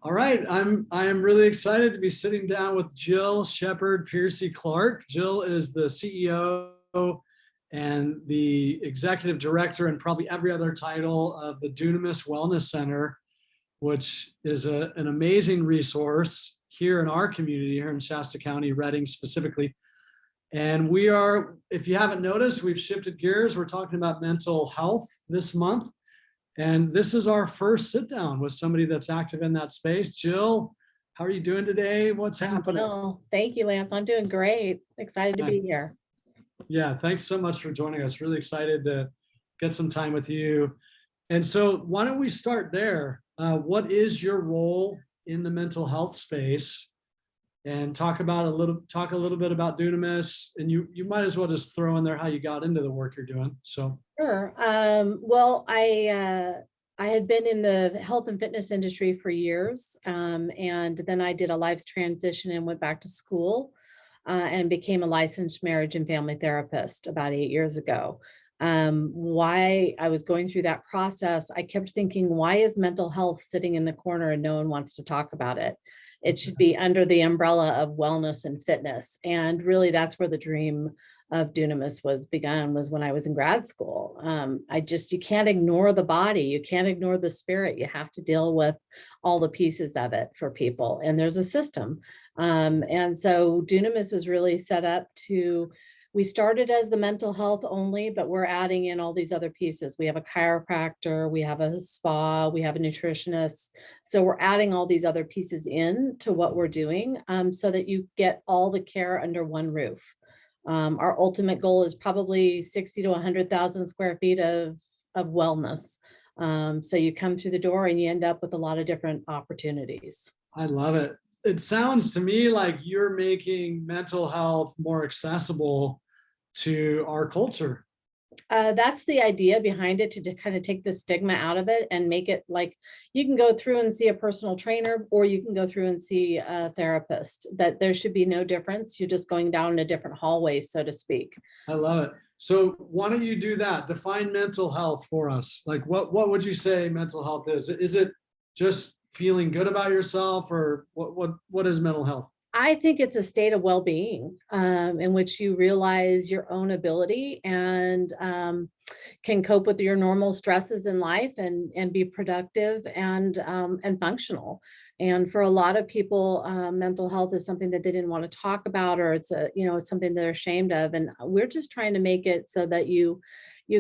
All right, I am really excited to be sitting down with Jill Shepard Piercy Clark. Jill is the CEO and the executive director and probably every other title of the Dunamis Wellness Center, which is an amazing resource here in our community, here in Shasta County, Redding specifically. And we are, if you haven't noticed, we've shifted gears. We're talking about mental health this month. And this is our first sit down with somebody that's active in that space. Jill, how are you doing today? What's happening? Oh, thank you, Lance. I'm doing great. Excited to be here. Yeah, thanks so much for joining us. Really excited to get some time with you. And so why don't we start there? What is your role in the mental health space? And talk a little bit about Dunamis, and you might as well just throw in there how you got into the work you're doing. So Sure. Well, I had been in the health and fitness industry for years, and then I did a life transition and went back to school and became a licensed marriage and family therapist about 8 years ago. Why I was going through that process, I kept thinking, why is mental health sitting in the corner and no one wants to talk about it? It should be under the umbrella of wellness and fitness. And really that's where the dream of Dunamis was begun, was when I was in grad school. You can't ignore the body. You can't ignore the spirit. You have to deal with all the pieces of it for people. And there's a system. And so Dunamis is really set up to, we started as the mental health only, but we're adding in all these other pieces. We have a chiropractor, we have a spa, we have a nutritionist. So we're adding all these other pieces in to what we're doing, so that you get all the care under one roof. Our ultimate goal is probably 60 to 100,000 square feet of wellness. So you come through the door and you end up with a lot of different opportunities. I love it. It sounds to me like you're making mental health more accessible to our culture. That's the idea behind it, to kind of take the stigma out of it and make it like you can go through and see a personal trainer, or you can go through and see a therapist, that there should be no difference. You're just going down a different hallway, so to speak. I love it. So why don't you do that? Define mental health for us. Like what would you say mental health is? Is it just feeling good about yourself, or what is mental health? I think it's a state of well-being, in which you realize your own ability and can cope with your normal stresses in life and be productive and functional. And for a lot of people, mental health is something that they didn't want to talk about, or it's it's something they're ashamed of. And we're just trying to make it so that you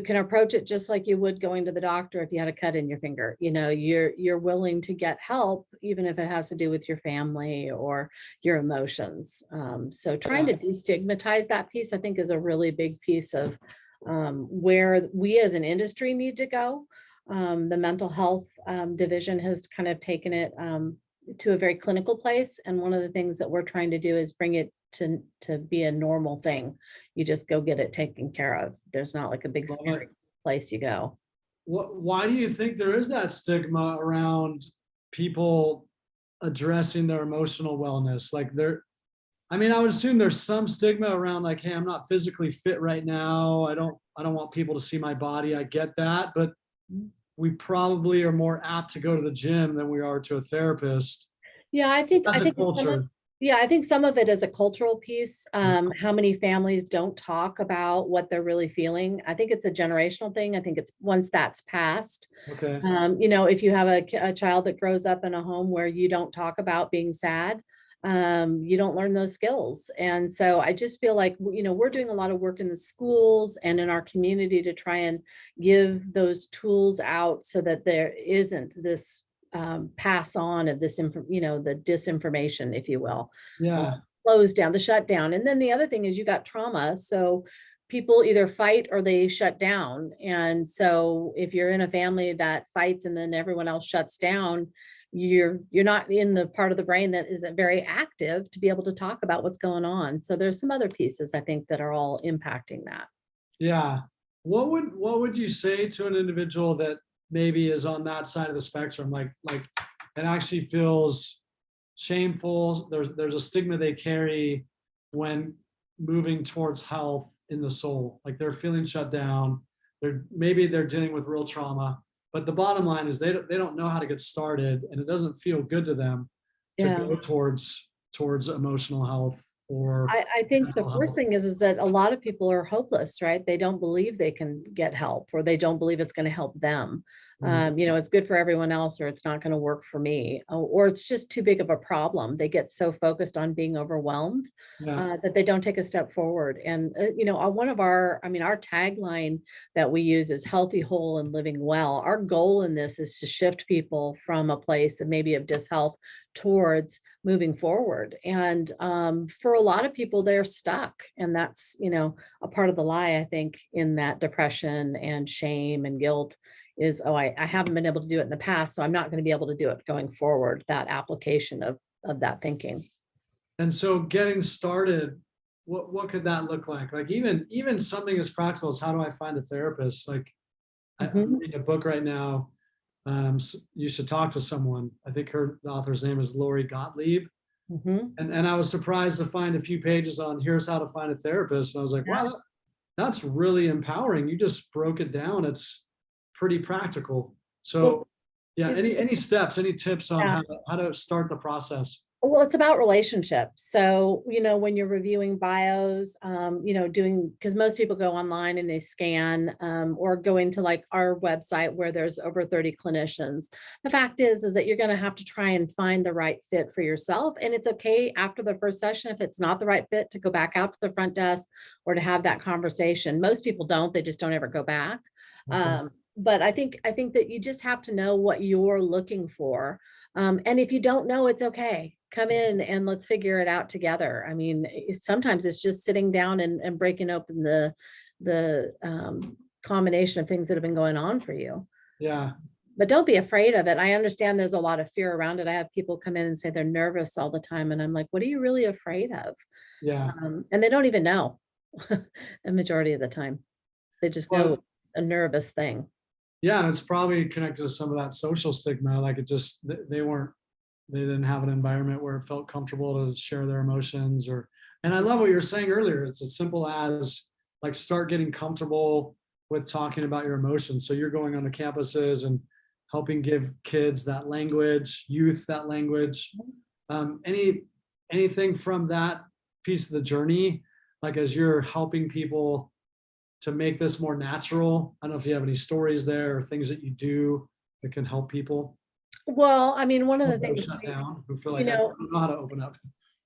can approach it just like you would going to the doctor if you had a cut in your finger. You're willing to get help, even if it has to do with your family or your emotions. So trying to destigmatize that piece, I think, is a really big piece of where we as an industry need to go. The mental health division has kind of taken it to a very clinical place. And one of the things that we're trying to do is bring it to be a normal thing. You just go get it taken care of. There's not like a big scary place you go. Why do you think there is that stigma around people addressing their emotional wellness? Like I would assume there's some stigma around like, hey, I'm not physically fit right now. I don't want people to see my body. I get that, but we probably are more apt to go to the gym than we are to a therapist. Yeah, I think culture. I think some of it is a cultural piece. How many families don't talk about what they're really feeling? I think it's a generational thing. I think it's once that's passed. Okay. If you have a child that grows up in a home where you don't talk about being sad, you don't learn those skills. And so I just feel like, we're doing a lot of work in the schools and in our community to try and give those tools out so that there isn't this pass on of this, the disinformation, if you will. Yeah. Close down, the shutdown. And then the other thing is you got trauma. So people either fight or they shut down. And so if you're in a family that fights and then everyone else shuts down, you're not in the part of the brain that isn't very active to be able to talk about what's going on. So there's some other pieces, I think, that are all impacting that. Yeah. What would you say to an individual that maybe is on that side of the spectrum, like it actually feels shameful? There's a stigma they carry when moving towards health in the soul, like they're feeling shut down. Maybe they're dealing with real trauma. but the bottom line is they don't know how to get started, and it doesn't feel good to them to Yeah. go towards emotional health or I think the mental first health. thing is that a lot of people are hopeless, right? They don't believe they can get help, or they don't believe it's going to help them. Mhm. It's good for everyone else, or it's not going to work for me, or it's just too big of a problem. They get so focused on being overwhelmed Yeah. that they don't take a step forward. And, one of our tagline that we use is healthy, whole, and living well. Our goal in this is to shift people from a place of maybe of dishealth towards moving forward. And for a lot of people, they're stuck. And that's, a part of the lie, I think, in that depression and shame and guilt is, oh, I haven't been able to do it in the past, so I'm not going to be able to do it going forward. That application of that thinking. And so getting started, what could that look like? Like even something as practical as how do I find a therapist? Like I'm Mhm. reading a book right now. You should talk to someone. I think the author's name is Lori Gottlieb. Mhm. And I was surprised to find a few pages on here's how to find a therapist. And I was like, wow, that's really empowering. You just broke it down. It's pretty practical. Well, So yeah, it- any steps, any tips on yeah. how to start the process? Well, it's about relationships. So, when you're reviewing bios, because most people go online and they scan, or go into like our website where there's over 30 clinicians. The fact is that you're going to have to try and find the right fit for yourself. And it's okay after the first session, if it's not the right fit, to go back out to the front desk or to have that conversation. Most people don't, they just don't ever go back. Okay. But I think that you just have to know what you're looking for. And if you don't know, it's okay. Come in and let's figure it out together. I mean, sometimes it's just sitting down and breaking open the combination of things that have been going on for you. Yeah. But don't be afraid of it. I understand there's a lot of fear around it. I have people come in and say they're nervous all the time, and I'm like, what are you really afraid of? Yeah. And they don't even know. A majority of the time, they just know Well, it's a nervous thing. yeah, and it's probably connected to some of that social stigma. Like they didn't have an environment where it felt comfortable to share their emotions and I love what you were saying earlier. It's as simple as like start getting comfortable with talking about your emotions. So you're going on the campuses and helping give kids that language, youth that language. Anything from that piece of the journey, like as you're helping people to make this more natural? I don't know if you have any stories there or things that you do that can help people Well, I mean, one of the who things, shut down, who feel you like I know, don't know how to open up.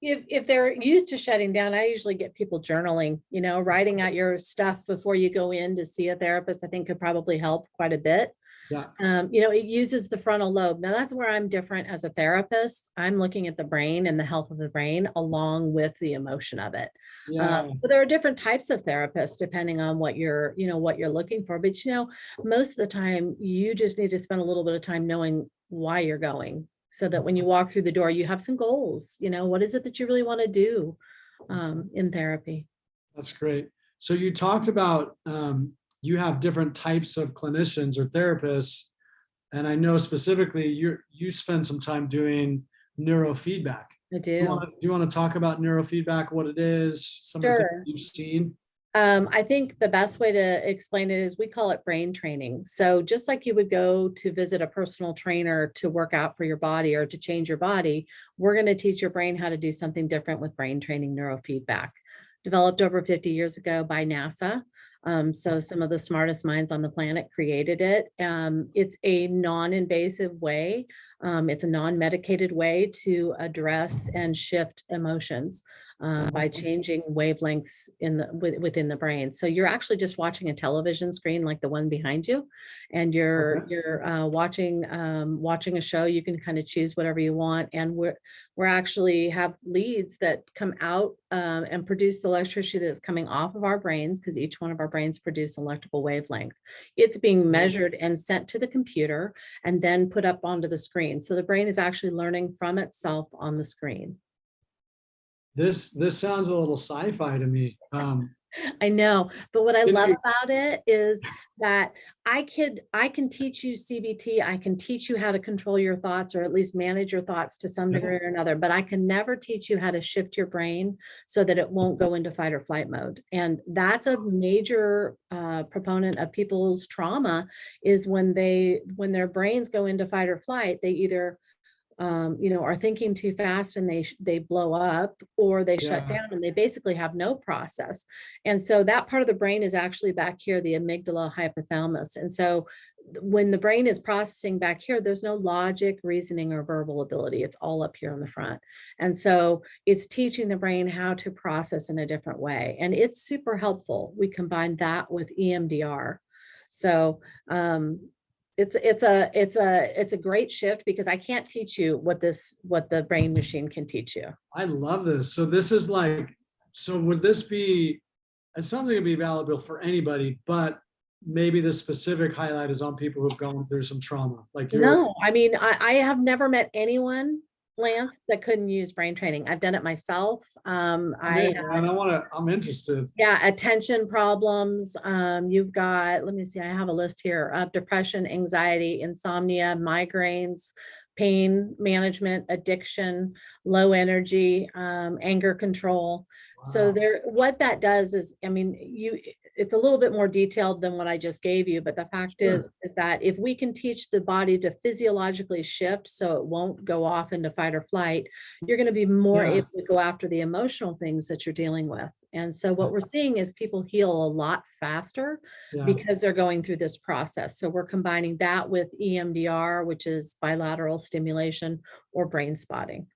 if they're used to shutting down, I usually get people journaling, writing out your stuff before you go in to see a therapist, I think could probably help quite a bit. Yeah. It uses the frontal lobe. Now that's where I'm different as a therapist. I'm looking at the brain and the health of the brain along with the emotion of it. Yeah. But there are different types of therapists depending on what what you're looking for. But most of the time you just need to spend a little bit of time knowing why you're going, so that when you walk through the door, you have some goals. What is it that you really want to do in therapy? That's great. So you talked about you have different types of clinicians or therapists, and I know specifically you spend some time doing neurofeedback. I do. Do you want to talk about neurofeedback, what it is, some of the things Sure. you've seen? I think the best way to explain it is we call it brain training. So just like you would go to visit a personal trainer to work out for your body or to change your body, we're going to teach your brain how to do something different with brain training neurofeedback. Developed over 50 years ago by NASA. So some of the smartest minds on the planet created it. It's a non-invasive way. It's a non-medicated way to address and shift emotions by changing wavelengths within the brain. So you're actually just watching a television screen like the one behind you, and you're Okay. you're watching a show. You can kind of choose whatever you want, and we're actually have leads that come out and produce the electricity that's coming off of our brains, because each one of our brains produce electrical wavelength. It's being measured and sent to the computer and then put up onto the screen. So the brain is actually learning from itself on the screen. This sounds a little sci-fi to me. I know, but what I Can love you- about it is that I can teach you CBT. I can teach you how to control your thoughts or at least manage your thoughts to some Yeah. degree or another, but I can never teach you how to shift your brain so that it won't go into fight or flight mode. And that's a major proponent of people's trauma is when their brains go into fight or flight, they either are thinking too fast and they blow up, or they shut Yeah. down and they basically have no process. And so that part of the brain is actually back here, the amygdala hypothalamus. And so when the brain is processing back here, there's no logic, reasoning, or verbal ability. It's all up here in the front. And so it's teaching the brain how to process in a different way. And it's super helpful. We combine that with EMDR. So it's a great shift because I can't teach you what the brain machine can teach you. I love this. So this is like, so would this be, it sounds like it'd be valuable for anybody, but maybe the specific highlight is on people who've gone through some trauma. Like you're, No, I mean, I have never met anyone, Lance, that couldn't use brain training. I've done it myself. I'm in, man. I'm interested. Yeah, attention problems. You've got, let me see, I have a list here of depression, anxiety, insomnia, migraines, pain management, addiction, low energy, anger control. So Wow. what that does is, I mean, it's a little bit more detailed than what I just gave you, but the fact is that if we can teach the body to physiologically shift so it won't go off into fight or flight, you're going to be more able to go after the emotional things that you're dealing with. And so what we're seeing is people heal a lot faster because they're going through this process. So we're combining that with EMDR, which is bilateral stimulation, or brain spotting.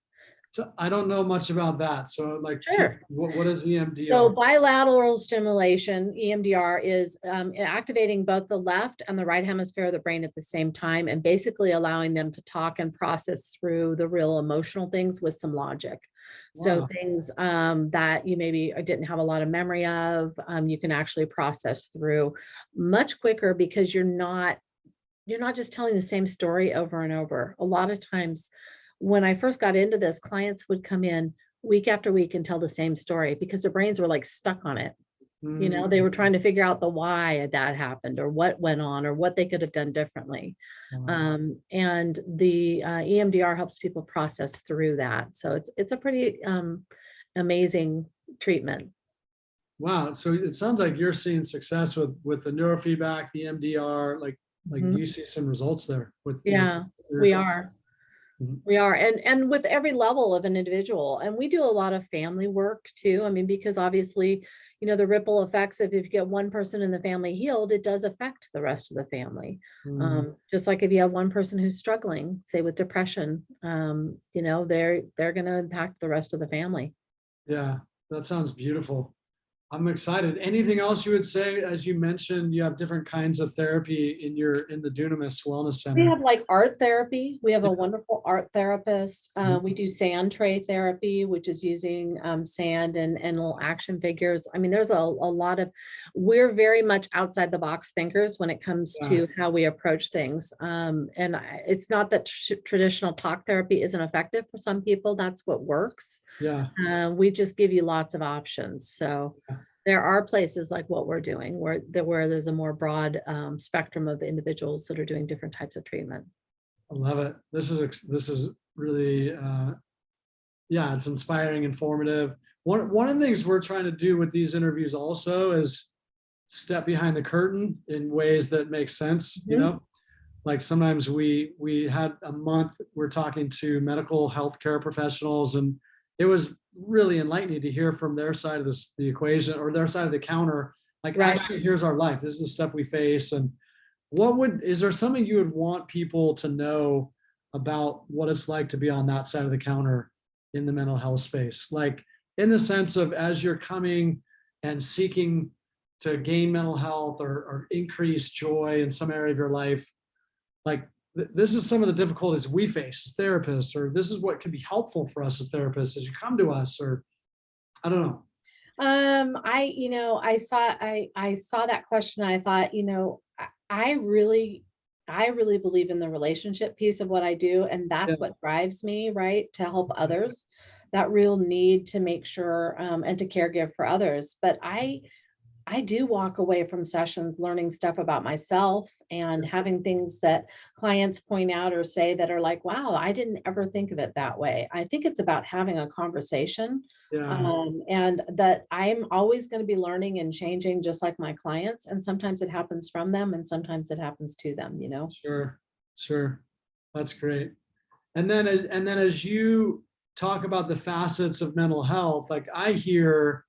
So I don't know much about that. So like, Sure. what is EMDR? So bilateral stimulation, EMDR, is activating both the left and the right hemisphere of the brain at the same time, and basically allowing them to talk and process through the real emotional things with some logic. So Wow. things that you maybe didn't have a lot of memory of, you can actually process through much quicker because you're not just telling the same story over and over. A lot of times when I first got into this, clients would come in week after week and tell the same story because their brains were like stuck on it. They were trying to figure out the why that happened or what went on or what they could have done differently. And the EMDR helps people process through that. So it's a pretty amazing treatment. Wow. So it sounds like you're seeing success with the neurofeedback, the MDR, like you see some results there with Yeah, we are. We are, and with every level of an individual, and we do a lot of family work too. I mean, because obviously, the ripple effects of if you get one person in the family healed, it does affect the rest of the family. Just like if you have one person who's struggling, say with depression, they're going to impact the rest of the family. Yeah, that sounds beautiful. I'm excited. Anything else you would say? As you mentioned, you have different kinds of therapy in the Dunamis Wellness Center. We have like art therapy. We have a wonderful art therapist. We do sand tray therapy, which is using sand and little action figures. I mean, there's a lot of, we're very much outside the box thinkers when it comes to how we approach things. It's not that traditional talk therapy isn't effective for some people. That's what works. We just give you lots of options. So there are places like what we're doing where there's a more broad spectrum of individuals that are doing different types of treatment. I love it. This is really, it's inspiring, informative. One of the things we're trying to do with these interviews also is step behind the curtain in ways that make sense. Like sometimes we had a month, we're talking to medical healthcare professionals, and it was really enlightening to hear from their side of the equation or their side of the counter. Like, actually, here's our life. This is the stuff we face. And is there something you would want people to know about what it's like to be on that side of the counter in the mental health space? Like in the sense of, as you're coming and seeking to gain mental health or increase joy in some area of your life, like this is some of the difficulties we face as therapists, or this is what can be helpful for us as therapists as you come to us, or I don't know. I saw that question. And I thought, I really believe in the relationship piece of what I do. And that's what drives me, right? To help others, that real need to make sure and to caregive for others. But I I do walk away from sessions learning stuff about myself and having things that clients point out or say that are like, wow, I didn't ever think of it that way. I think it's about having a conversation, Yeah, and that I'm always going to be learning and changing just like my clients. And sometimes it happens from them and sometimes it happens to them, you know? sure, sure. That's great. And then as you talk about the facets of mental health, like I hear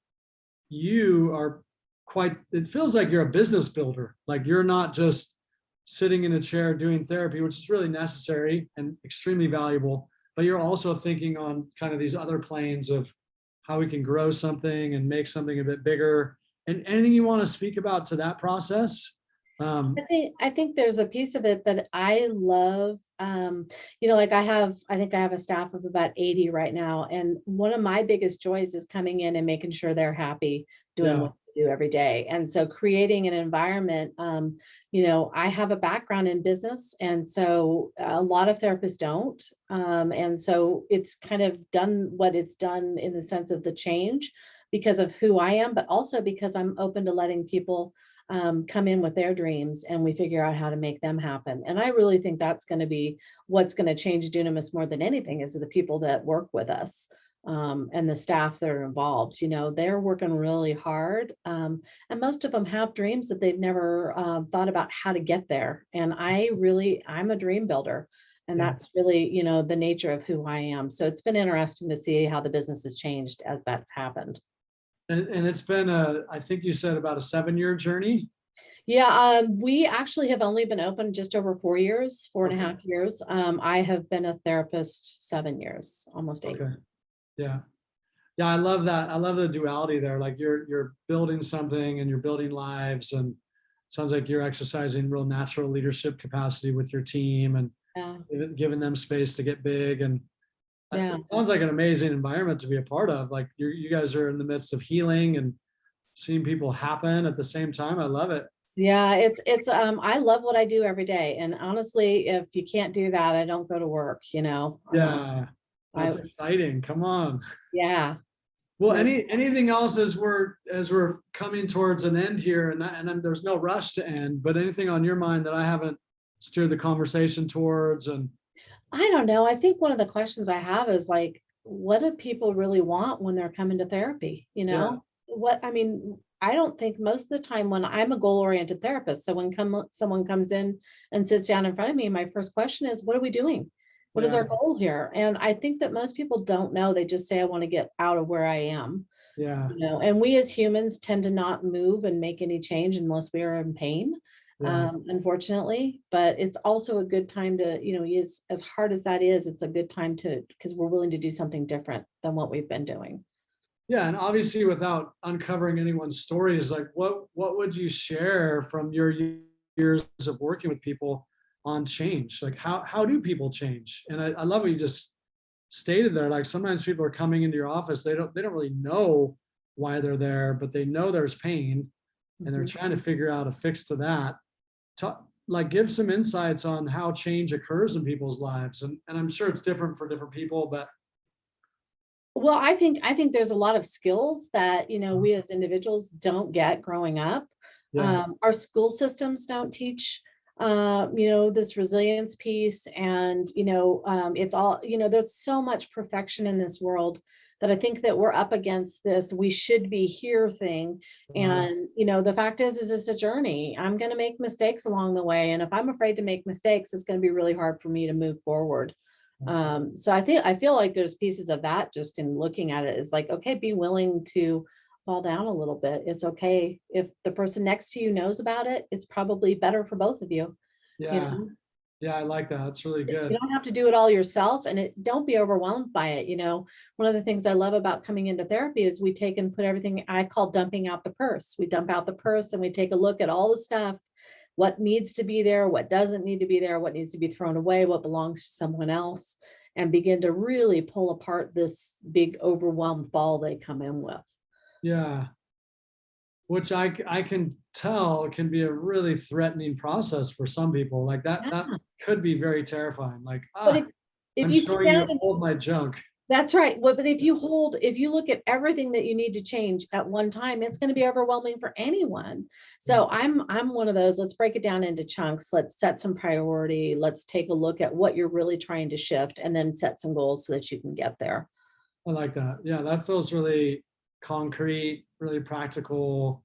you are quite, it feels like you're a business builder. Like you're not just sitting in a chair doing therapy, which is really necessary and extremely valuable, but you're also thinking on kind of these other planes of how we can grow something and make something a bit bigger. And anything you want to speak about to that process? I think there's a piece of it that I love. Like I think I have a staff of about 80 right now. And one of my biggest joys is coming in and making sure they're happy doing Yeah, what they do every day. And so creating an environment, I have a background in business. And so a lot of therapists don't. And so it's kind of done what it's done in the sense of the change because of who I am, but also because I'm open to letting people come in with their dreams and we figure out how to make them happen. And I really think that's going to be what's going to change Dunamis more than anything is the people that work with us, and the staff that are involved. They're working really hard. And most of them have dreams that they've never thought about how to get there. And I'm a dream builder. And yeah. that's really, the nature of who I am. So it's been interesting to see how the business has changed as that's happened. And it's been I think you said about a 7-year journey. Yeah, we actually have only been open just over 4 years, four and a Okay. half years. I have been a therapist 7 years, almost 8. Okay. Yeah. Yeah, I love that. I love the duality there. Like you're building something and you're building lives, and it sounds like you're exercising real natural leadership capacity with your team and Yeah, giving them space to get big. And yeah, it sounds like an amazing environment to be a part of. Like you guys are in the midst of healing and seeing people happen at the same time. I love it. yeah. It's I love what I do every day, and honestly, if you can't do that, I don't go to work. Yeah, I that's exciting. Come on. yeah. Well, No, anything else as we're coming towards an end here, and then there's no rush to end, but anything on your mind that I haven't steered the conversation towards? And I don't know. I think one of the questions I have is like, what do people really want when they're coming to therapy? yeah, I don't think most of the time when I'm a goal-oriented therapist, so when someone comes in and sits down in front of me, my first question is, what are we doing? What is yeah, our goal here? And I think that most people don't know. They just say, I want to get out of where I am. yeah, And we as humans tend to not move and make any change unless we are in pain, yeah, unfortunately. But it's also a good time to, as hard as that is, it's a good time because we're willing to do something different than what we've been doing. yeah. And obviously, without uncovering anyone's stories, like what would you share from your years of working with people on change? Like how do people change? And I love what you just stated there. Like sometimes people are coming into your office, they don't really know why they're there, but they know there's pain and they're Mhm. trying to figure out a fix to that. Like give some insights on how change occurs in people's lives. And I'm sure it's different for different people, but Well, I think there's a lot of skills that, we as individuals don't get growing up. yeah, Our school systems don't teach, this resilience piece. And, it's all, there's so much perfection in this world that I think that we're up against this we should be here thing. uh, And, the fact is it's a journey. I'm going to make mistakes along the way. And if I'm afraid to make mistakes, it's going to be really hard for me to move forward. So I feel like there's pieces of that just in looking at it is like, okay, be willing to fall down a little bit. It's okay. If the person next to you knows about it, it's probably better for both of you. You yeah, know, yeah, I like that. That's really you good. don't have to do it all yourself, and don't be overwhelmed by it. One of the things I love about coming into therapy is we take and put everything I call dumping out the purse. We dump out the purse and we take a look at all the stuff, what needs to be there, what doesn't need to be there, what needs to be thrown away, what belongs to someone else, and begin to really pull apart this big overwhelmed ball they come in with. Yeah, which I can tell can be a really threatening process for some people. Like that Yeah. could be very terrifying. Like, But if I'm you sit showing you down and all of my junk. That's right. Well, but if you look at everything that you need to change at one time, it's going to be overwhelming for anyone. So I'm one of those, let's break it down into chunks. Let's set some priority. Let's take a look at what you're really trying to shift and then set some goals so that you can get there. I like that. Yeah, that feels really concrete, really practical.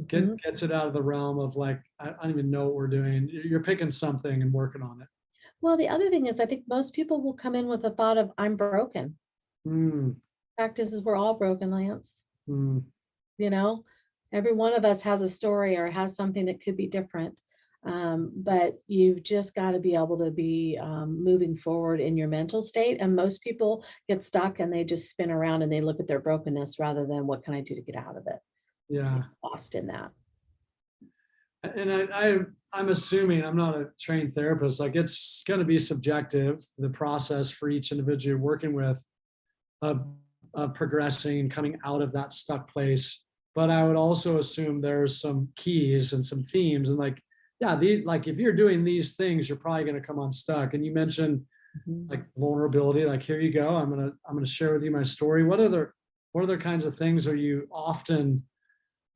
Mhm. Gets it out of the realm of like, I don't even know what we're doing. You're picking something and working on it. Well, the other thing is I think most people will come in with the thought of I'm broken. Mm, Fact is we're all broken, Lance. mm, You know, every one of us has a story or has something that could be different. But you've just got to be able to be moving forward in your mental state. And most people get stuck and they just spin around and they look at their brokenness rather than what can I do to get out of it? Get yeah. lost in that. And I'm assuming, I'm not a trained therapist, like it's going to be subjective, the process for each individual you're working with of, of progressing and coming out of that stuck place. But I would also assume there's some keys and some themes and like, yeah, like if you're doing these things, you're probably going to come unstuck. And you mentioned Mhm. like vulnerability, like here you go. I'm gonna share with you my story. What other kinds of things are you often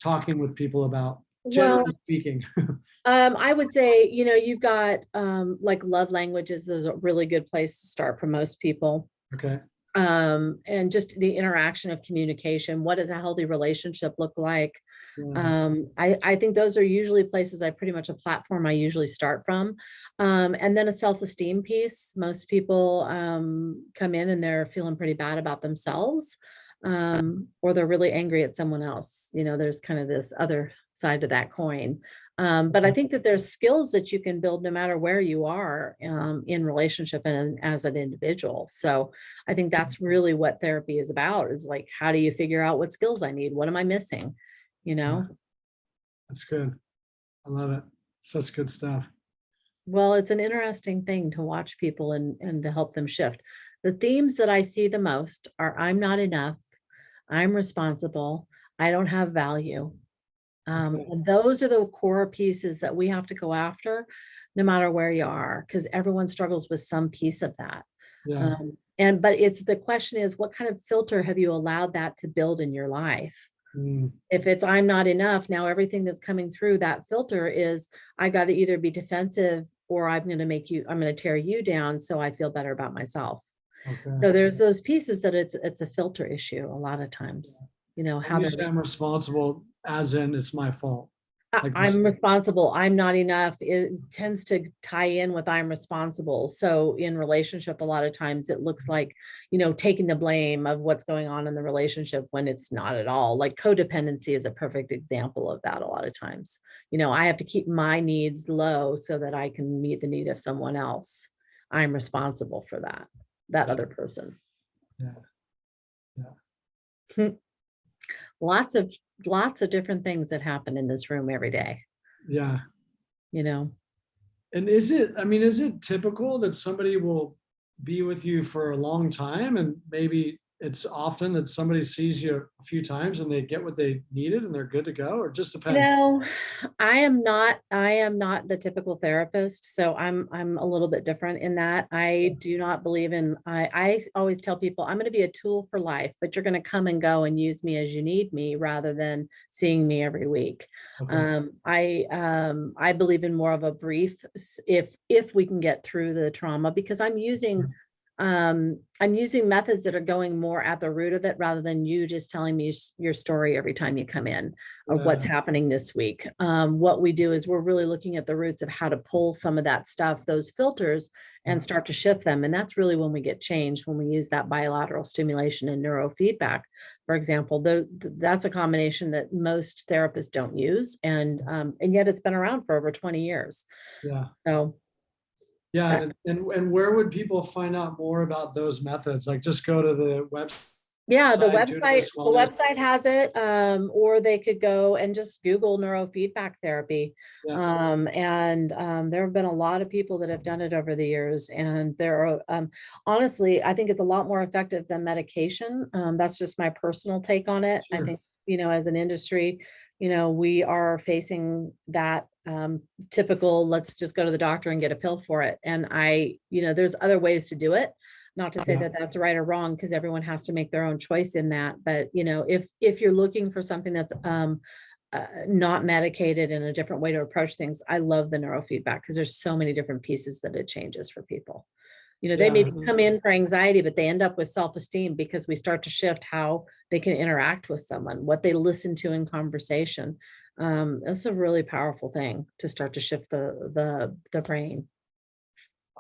talking with people about, Well, generally speaking? I would say, you've got like love languages is a really good place to start for most people. Okay. And just the interaction of communication. What does a healthy relationship look like? Yeah. I think those are usually places I pretty much a platform I usually start from. And then a self-esteem piece. Most people come in and they're feeling pretty bad about themselves, or they're really angry at someone else. There's kind of this other side to that coin. But I think that there's skills that you can build no matter where you are in relationship and as an individual. So I think that's really what therapy is about, is like, how do you figure out what skills I need? What am I missing? You Yeah, know? that's good. I love it. Such good stuff. Well, it's an interesting thing to watch people and to help them shift. The themes that I see the most are I'm not enough, I'm responsible, I don't have value. Okay. And those are the core pieces that we have to go after, no matter where you are, because everyone struggles with some piece of that. Yeah. But it's the question is, what kind of filter have you allowed that to build in your life? Mm, If it's I'm not enough, now everything that's coming through that filter is I got to either be defensive or I'm going to tear you down so I feel better about myself. okay. So there's those pieces that it's a filter issue a lot of times, When how you they're say I'm responsible, as in it's my fault. Like this. I'm responsible, I'm not enough. It tends to tie in with I'm responsible. So in relationship, a lot of times it looks like, taking the blame of what's going on in the relationship when it's not at all. Like codependency is a perfect example of that a lot of times. I have to keep my needs low so that I can meet the need of someone else. I'm responsible for that other person. Yeah. Yeah. Lots of different things that happen in this room every day, Yeah. you know. And is it typical that somebody will be with you for a long time and maybe it's often that somebody sees you a few times and they get what they needed and they're good to go, or it just You depends? know, I am not the typical therapist, so I'm a little bit different in that I do not believe in I always tell people I'm going to be a tool for life, but you're going to come and go and use me as you need me rather than seeing me every week. Okay. I believe in more of a brief if we can get through the trauma because I'm using methods that are going more at the root of it rather than you just telling me your story every time you come in of what's Yeah. happening this week. What we do is we're really looking at the roots of how to pull some of that stuff, those filters, Yeah. and start to shift them. And that's really when we get changed, when we use that bilateral stimulation and neurofeedback, for example. That's a combination that most therapists don't use, and yet it's been around for over 20 years. Yeah. So Yeah. that, And where would people find out more about those methods? Like just go to the yeah, the website, website, Dunamis the Wellness. website has it, or they could go and just Google neurofeedback therapy. Yeah. There have been a lot of people that have done it over the years, and there are, honestly, I think it's a lot more effective than medication. That's just my personal take on it. I Sure. think, as an industry, we are facing that typical, let's just go to the doctor and get a pill for it. And there's other ways to do it. Not to say that that's right or wrong, because everyone has to make their own choice in that. But, you know, if you're looking for something that's not medicated and a different way to approach things, I love the neurofeedback because there's so many different pieces that it changes for people. You know, they maybe come in for anxiety, but they end up with self-esteem because we start to shift how they can interact with someone, what they listen to in conversation. It's a really powerful thing to start to shift the brain.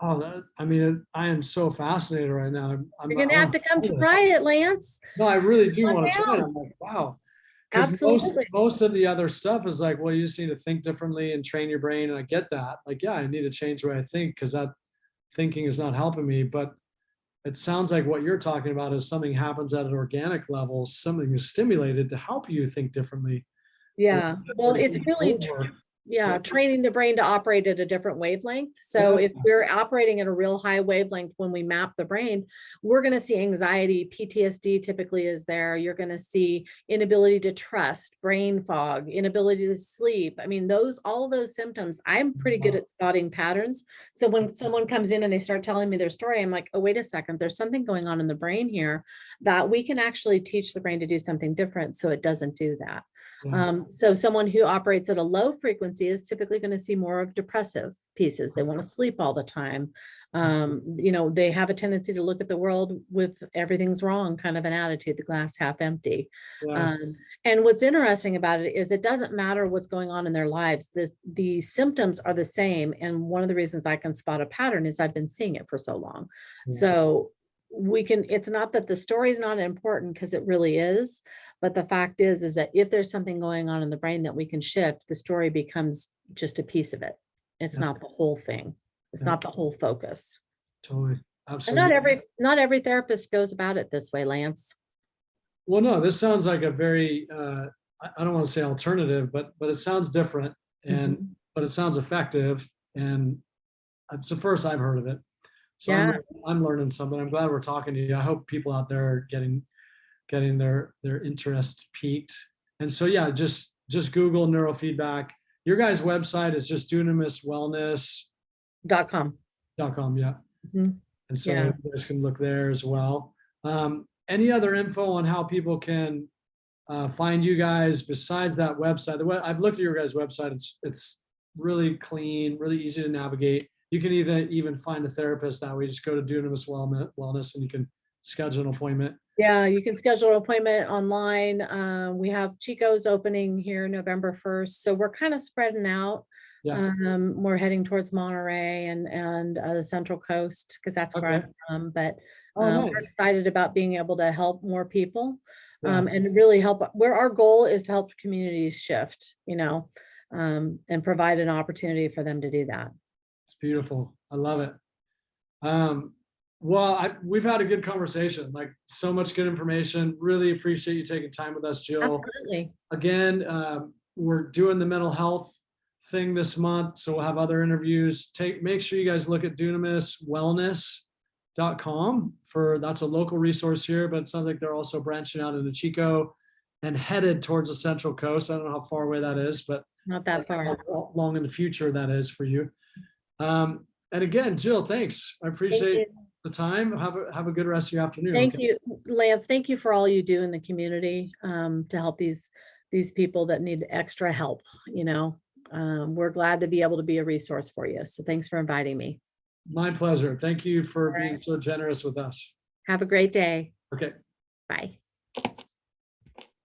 Oh, I mean, I am so fascinated right now. You're gonna have to come try it, Lance. No, I really do want to try it. I'm like, wow. Because Absolutely. most of the other stuff is like, well, you just need to think differently and train your brain. And I get that. Like, yeah, I need to change the way I think because that thinking is not helping me. But it sounds like what you're talking about is something happens at an organic level, something is stimulated to help you think differently. Yeah, well, it's really, training the brain to operate at a different wavelength. So if we're operating at a real high wavelength when we map the brain, we're going to see anxiety, PTSD typically is there. You're going to see inability to trust, brain fog, inability to sleep. I mean, all of those symptoms, I'm pretty good at spotting patterns. So when someone comes in and they start telling me their story, I'm like, oh, wait a second, there's something going on in the brain here that we can actually teach the brain to do something different so it doesn't do that. So someone who operates at a low frequency is typically going to see more of depressive pieces. They want to sleep all the time. You know, they have a tendency to look at the world with everything's wrong kind of an attitude, the glass half empty. And what's interesting about it is it doesn't matter what's going on in their lives. The symptoms are the same. And one of the reasons I can spot a pattern is I've been seeing it for so long. So it's not that the story is not important, because it really is. But the fact is that if there's something going on in the brain that we can shift, the story becomes just a piece of it. It's not the whole thing. It's not the whole focus. Totally. Absolutely. And not every therapist goes about it this way, Lance. Well, no, this sounds like a very, I don't want to say alternative, but it sounds different but it sounds effective. And it's the first I've heard of it. So I'm learning something. I'm glad we're talking to you. I hope people out there are getting their interest piqued. And so, yeah, just Google neurofeedback. Your guys' website is just dunamiswellness.com. Yeah. And so you guys can look there as well. Any other info on how people can find you guys besides that website? I've looked at your guys' website. It's really clean, really easy to navigate. You can even find a therapist that way. Just go to Dunamis Wellness and you can schedule an appointment. Yeah, you can schedule an appointment online. We have Chico's opening here November 1st. So we're kind of spreading out. We're heading towards Monterey and the Central Coast, because that's where I'm from. But we're excited about being able to help more people and really help where our goal is to help communities shift, you know, and provide an opportunity for them to do that. It's beautiful. I love it. Well, we've had a good conversation, like so much good information. Really appreciate you taking time with us, Jill. Absolutely. Again, we're doing the mental health thing this month, so we'll have other interviews. Make sure you guys look at DunamisWellness.com that's a local resource here, but it sounds like they're also branching out into Chico and headed towards the Central Coast. I don't know how far away that is, but not that far. How long in the future that is for you. And again, Jill, thanks. I appreciate the time. Have a good rest of your afternoon. Thank you, Lance. Thank you for all you do in the community to help these people that need extra help. You know, we're glad to be able to be a resource for you. So thanks for inviting me. My pleasure. Thank you for being so generous with us. Have a great day. Okay. Bye.